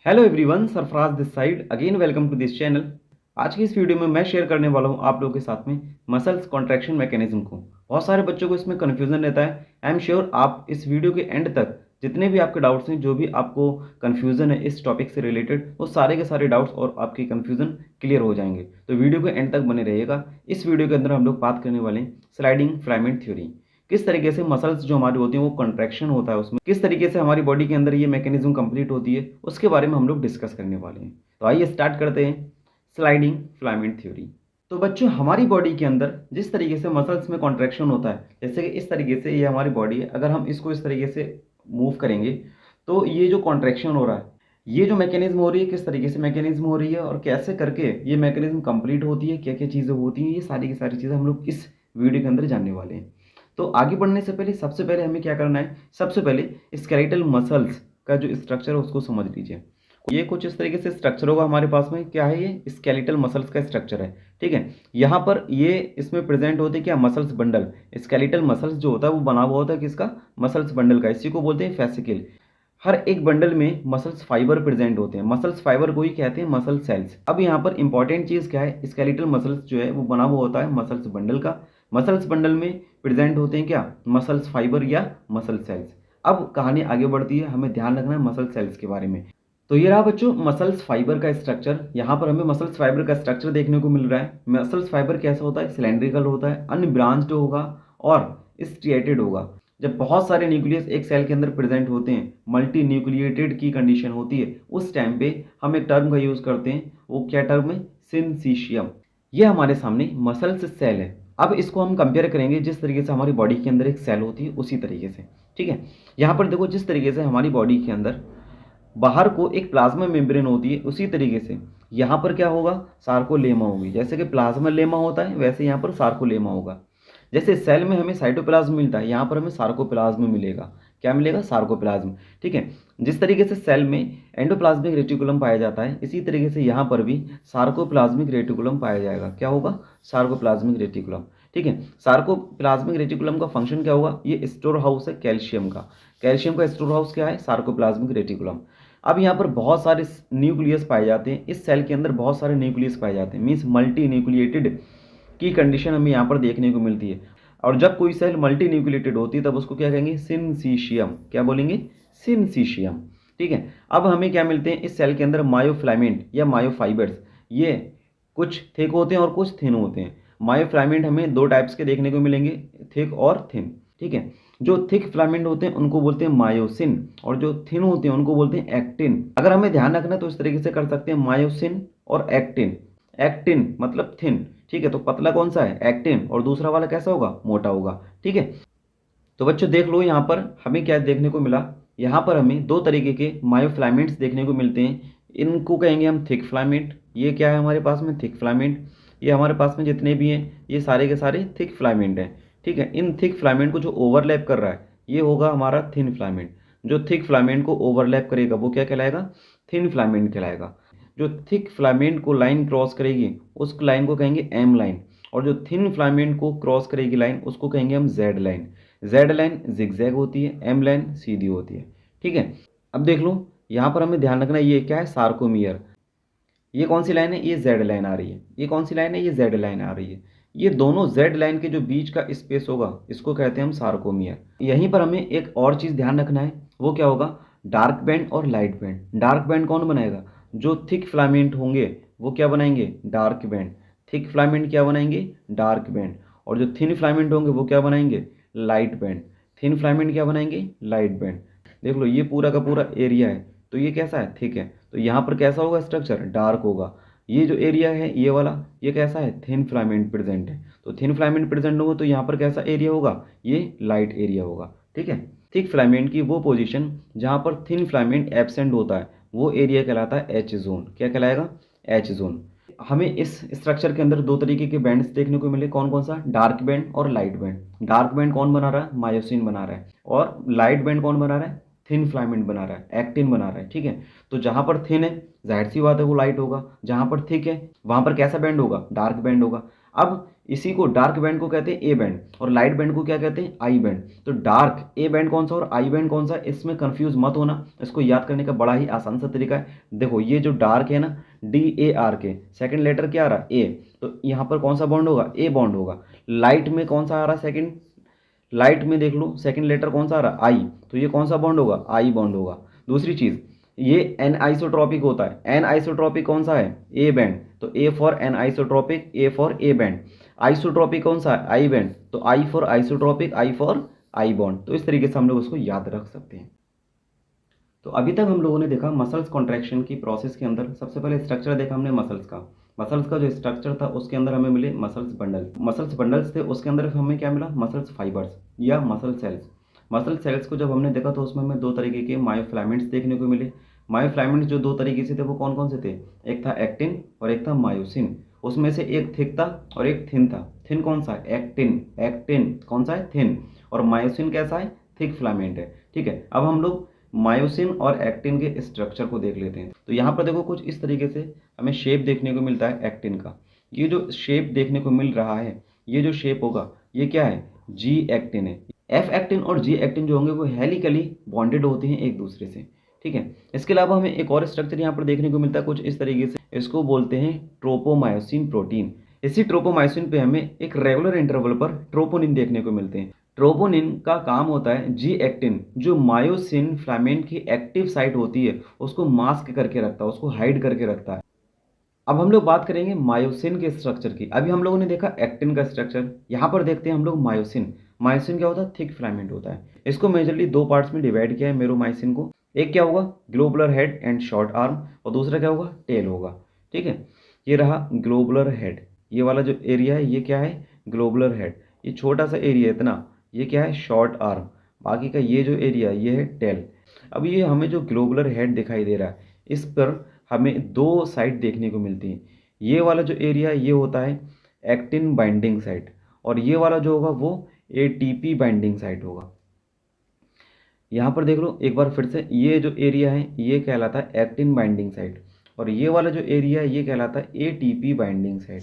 Hello everyone, Sarfaraz this side again welcome to this channel. आज की इस वीडियो में मैं शेयर करने वाला हूं आप लोगों के साथ में मसल्स कॉन्ट्रैक्शन मैकेनिज्म को। बहुत सारे बच्चों को इसमें कन्फ्यूजन रहता है। आई एम श्योर आप इस वीडियो के एंड तक जितने भी आपके डाउट्स हैं, जो भी आपको कन्फ्यूजन है इस टॉपिक से रिलेटेड, वो सारे के सारे डाउट्स और आपकी कन्फ्यूजन क्लियर हो जाएंगे। तो वीडियो के एंड तक बने रहिएगा। इस वीडियो के अंदर हम लोग बात करने वाले हैं स्लाइडिंग फिलामेंट थ्योरी। किस तरीके से मसल्स जो हमारी होती हैं वो कॉन्ट्रैक्शन होता है, उसमें किस तरीके से हमारी बॉडी के अंदर ये मैकेनिज्म कंप्लीट होती है, उसके बारे में हम लोग डिस्कस करने वाले हैं। तो आइए स्टार्ट करते हैं स्लाइडिंग फिलामेंट थ्योरी। तो बच्चों, हमारी बॉडी के अंदर जिस तरीके से मसल्स में कॉन्ट्रैक्शन होता है, जैसे कि इस तरीके से ये हमारी बॉडी है, अगर हम इसको इस तरीके से मूव करेंगे तो ये जो कॉन्ट्रैक्शन हो रहा है, ये जो मैकेनिज्म हो रही है, किस तरीके से मैकेनिज्म हो रही है और कैसे करके ये मैकेनिज्म कंप्लीट होती है, क्या क्या चीज़ें होती हैं, ये सारी की सारी चीज़ें हम लोग इस वीडियो के अंदर जानने वाले हैं। तो आगे बढ़ने से पहले सबसे पहले हमें क्या करना है, सबसे पहले स्केलेटल मसल्स का जो स्ट्रक्चर है उसको समझ लीजिए। ये कुछ इस तरीके से स्ट्रक्चर होगा हमारे पास में। क्या है ये? स्केलेटल मसल्स का स्ट्रक्चर है। ठीक है, यहाँ पर ये इसमें प्रेजेंट होते हैं क्या? Muscles bundle. स्केलेटल मसल्स जो होता है वो बना हुआ होता है किसका? मसल्स बंडल का। इसी को बोलते हैं फेसिकल। हर एक बंडल में मसल्स फाइबर प्रेजेंट होते हैं। मसल्स फाइबर को ही कहते हैं मसल सेल्स। अब यहाँ पर इंपॉर्टेंट चीज़ क्या है, स्केलेटल मसल्स जो है वो बना हुआ होता है मसल्स बंडल का। मसल्स बंडल में प्रेजेंट होते हैं क्या? मसल्स फाइबर या मसल सेल्स। अब कहानी आगे बढ़ती है, हमें ध्यान रखना है मसल सेल्स के बारे में। तो ये रहा बच्चों मसल्स फाइबर का स्ट्रक्चर। यहाँ पर हमें मसल्स फाइबर का स्ट्रक्चर देखने को मिल रहा है। मसल्स फाइबर कैसा होता है? सिलेंड्रिकल होता है, अनब्रांच्ड होगा और स्ट्रिएटेड होगा। जब बहुत सारे न्यूक्लियस एक सेल के अंदर प्रेजेंट होते हैं, मल्टी न्यूक्लिएटेड की कंडीशन होती है, उस टाइम पे हम एक टर्म का यूज करते हैं। वो क्या टर्म है? सिंसीशियम। ये हमारे सामने मसल्स सेल है। अब इसको हम कंपेयर करेंगे जिस तरीके से हमारी बॉडी के अंदर एक सेल होती है उसी तरीके से। ठीक है, यहाँ पर देखो जिस तरीके से हमारी बॉडी के अंदर बाहर को एक प्लाज्मा मेम्ब्रेन होती है, उसी तरीके से यहाँ पर क्या होगा? सार्कोलेमा होगी। जैसे कि प्लाज्मा लेमा होता है वैसे यहाँ पर सार्कोलेमा होगा। जैसे सेल में हमें साइटोप्लाज्म मिलता है, यहाँ पर हमें सार्कोप्लाज्म मिलेगा। क्या मिलेगा? सार्कोप्लाज्म। ठीक है, जिस तरीके से सेल में एंडोप्लाज्मिक रेटिकुलम पाया जाता है, इसी तरीके से यहाँ पर भी सार्कोप्लाज्मिक रेटिकुलम पाया जाएगा। क्या होगा? Sarcoplasmic reticulum. ठीक है, सार्कोप्लाज्मिक रेटिकुलम का फंक्शन क्या होगा? ये स्टोर हाउस है कैल्शियम का। कैल्शियम का स्टोर हाउस क्या है? Sarcoplasmic reticulum. अब यहाँ पर बहुत सारे न्यूक्लियस पाए जाते हैं। इस सेल के अंदर बहुत सारे न्यूक्लियस पाए जाते हैं, मीन्स मल्टी न्यूक्लिएटेड की कंडीशन हमें यहाँ पर देखने को मिलती है। और जब कोई सेल मल्टी न्यूक्लिएटेड होती है तब उसको क्या कहेंगे? सिंसीशियम। क्या बोलेंगे? सिंसीशियम। ठीक है, अब हमें क्या मिलते हैं इस सेल के अंदर? मायोफिलामेंट या मायोफाइबर्स। ये कुछ थिक होते हैं और कुछ थिन होते हैं। मायोफिलामेंट हमें दो टाइप्स के देखने को मिलेंगे, थिक और थिन। ठीक है, जो थिक फिलामेंट होते हैं उनको बोलते हैं मायोसिन और जो थिन होते हैं उनको बोलते हैं एक्टिन। अगर हमें ध्यान रखना है तो इस तरीके से कर सकते हैं, मायोसिन और एक्टिन। एक्टिन मतलब थिन। ठीक है, तो पतला कौन सा है? एक्टिन। और दूसरा वाला कैसा होगा? मोटा होगा। ठीक है, तो बच्चों देख लो यहाँ पर हमें क्या देखने को मिला। यहाँ पर हमें दो तरीके के मायोफिलामेंट्स देखने को मिलते हैं। इनको कहेंगे हम थिक फिलामेंट। ये क्या है हमारे पास में? Thick filament. ये हमारे पास में जितने भी हैं ये सारे के सारे थिक फिलामेंट हैं। ठीक है, इन थिक फिलामेंट को जो ओवरलैप कर रहा है ये होगा हमारा थिन फिलामेंट। जो थिक फिलामेंट को ओवरलैप करेगा वो क्या कहलाएगा? थिन फिलामेंट कहलाएगा। जो थिक फिलामेंट को लाइन क्रॉस करेगी उस लाइन को कहेंगे एम लाइन। और जो थिन फिलामेंट को क्रॉस करेगी लाइन उसको कहेंगे हम Z line. Z line zigzag होती है, एम लाइन सीधी होती है। ठीक है, अब देख लो यहाँ पर हमें ध्यान रखना है, ये क्या है? सार्कोमियर। ये कौन सी लाइन है? ये जेड लाइन आ रही है। ये कौन सी लाइन है? ये जेड लाइन आ रही है। ये दोनों जेड लाइन के जो बीच का स्पेस होगा इसको कहते हैं हम सार्कोमियर। यहीं पर हमें एक और चीज़ ध्यान रखना है, वो क्या होगा? डार्क बैंड और लाइट बैंड। डार्क बैंड कौन बनाएगा? जो थिक फिलामेंट होंगे वो क्या बनाएंगे? Dark band. थिक फिलामेंट क्या बनाएंगे? Dark band. और जो थिन फिलामेंट होंगे वो क्या बनाएंगे? Light band. थिन फिलामेंट क्या बनाएंगे? Light band. देख लो ये पूरा का पूरा एरिया है, तो ये कैसा है? थिक है। तो यहाँ पर कैसा होगा स्ट्रक्चर? डार्क होगा। ये जो एरिया है ये वाला, ये कैसा है? थिन फिलामेंट प्रेजेंट है। तो थिन फिलामेंट प्रेजेंट होगा तो यहाँ पर कैसा एरिया होगा? ये लाइट एरिया होगा। ठीक है, थिक फिलामेंट की वो पोजीशन जहाँ पर थिन फिलामेंट एब्सेंट होता है वो एरिया कहलाता है एच जोन। क्या कहलाएगा? H zone. हमें इस स्ट्रक्चर के अंदर दो तरीके के बैंड्स देखने को मिले। कौन कौन सा? डार्क बैंड और लाइट बैंड। डार्क बैंड कौन बना रहा है? मायोसिन बना रहा है। और लाइट बैंड कौन बना रहा है? थिन फिलामेंट बना रहा है, एक्टिन बना रहा है। ठीक है, तो जहां पर थिन है जाहिर सी बात है वो लाइट होगा, जहां पर थिक है वहां पर कैसा बैंड होगा? डार्क बैंड होगा। अब इसी को डार्क बैंड को कहते हैं ए बैंड और लाइट बैंड को क्या कहते हैं आई बैंड। तो डार्क ए बैंड कौन सा और आई बैंड कौन सा, इसमें कंफ्यूज मत होना। इसको याद करने का बड़ा ही आसान सा तरीका है। देखो ये जो डार्क है ना, DARK, सेकंड लेटर क्या आ रहा ए, तो यहाँ पर कौन सा बॉन्ड होगा, ए बॉन्ड होगा। लाइट में कौन सा आ रहा सेकंड, लाइट में देख लो सेकंड लेटर कौन सा आ रहा आई, तो ये कौन सा बॉन्ड होगा, आई बॉन्ड होगा। दूसरी चीज ये एन आइसोट्रॉपिक होता है, एन आइसोट्रॉपिक कौन सा है, ए बैंड, तो A for an isotropic, A for A band. Isotropic कौन सा है, आई बैंड, तो I for isotropic, I for I bond. तो इस तरीके से हम लोग उसको याद रख सकते हैं। तो अभी तक हम लोगों ने देखा मसल्स कॉन्ट्रैक्शन की प्रोसेस के अंदर सबसे पहले स्ट्रक्चर देखा हमने मसल्स का। मसल्स का जो स्ट्रक्चर था उसके अंदर हमें मिले मसल्स बंडल, मसल्स बंडल्स थे, उसके अंदर हमें क्या मिला, मसल्स फाइबर्स या मसल सेल्स। मसल सेल्स को जब हमने देखा तो उसमें हमें दो तरीके के मायोफ्लामेंट्स देखने को मिले। मायोफ्लामेंट्स जो दो तरीके से थे वो कौन कौन से थे, एक था एक्टिन और एक था मायोसिन। उसमें से एक थिक था और एक थिन था। थिन कौन सा है, एक्टिन, एक्टिन कौन सा है, थिन। और मायोसिन कैसा है, थिक फिलामेंट है। ठीक है, अब हम लोग मायोसिन और एक्टिन के स्ट्रक्चर को देख लेते हैं। तो यहाँ पर देखो कुछ इस तरीके से हमें शेप देखने को मिलता है एक्टिन का। ये जो शेप देखने को मिल रहा है, ये जो शेप होगा ये क्या है, जी एक्टिन है। एफ एक्टिन और जी एक्टिन जो होंगे वो हेलिकली बॉन्डेड होते हैं एक दूसरे से। ठीक है, इसके अलावा हमें एक और स्ट्रक्चर यहाँ पर देखने को मिलता है कुछ इस तरीके से, इसको बोलते हैं ट्रोपोमायोसिन प्रोटीन। इसी ट्रोपोमायोसिन पे हमें एक रेगुलर इंटरवल पर ट्रोपोनिन देखने को मिलते हैं। ट्रोपोनिन का काम होता है जी एक्टिन, जो मायोसिन फिलामेंट की एक्टिव साइट होती है उसको मास्क करके रखता है, उसको हाइड करके रखता है। अब हम लोग बात करेंगे मायोसिन के स्ट्रक्चर की। अभी हम लोगों ने देखा एक्टिन का स्ट्रक्चर, यहाँ पर देखते हैं हम लोग मायोसिन। मायोसिन क्या होता है, थिक फिलामेंट होता है। इसको मेजरली दो पार्ट्स में डिवाइड किया है मेरोमायोसिन को। एक क्या होगा, globular head and short arm, और दूसरा क्या होगा, टेल होगा। ठीक है, ये रहा ग्लोबुलर हेड, ये वाला जो एरिया है ये क्या है, ग्लोबुलर हेड। ये छोटा सा एरिया इतना, ये क्या है, शॉर्ट आर्म। बाकी का ये जो एरिया ये है टेल। अब ये हमें जो ग्लोबुलर हेड दिखाई दे रहा है, इस पर हमें दो साइड देखने को मिलती हैं। ये वाला जो एरिया ये होता है एक्टिन बाइंडिंग साइट, और ये वाला जो होगा वो ATP बाइंडिंग साइट होगा। यहाँ पर देख लो एक बार फिर से, ये जो एरिया है ये कहलाता है एक्टिन बाइंडिंग साइट, और ये वाला जो एरिया है ये कहलाता है ATP बाइंडिंग साइट।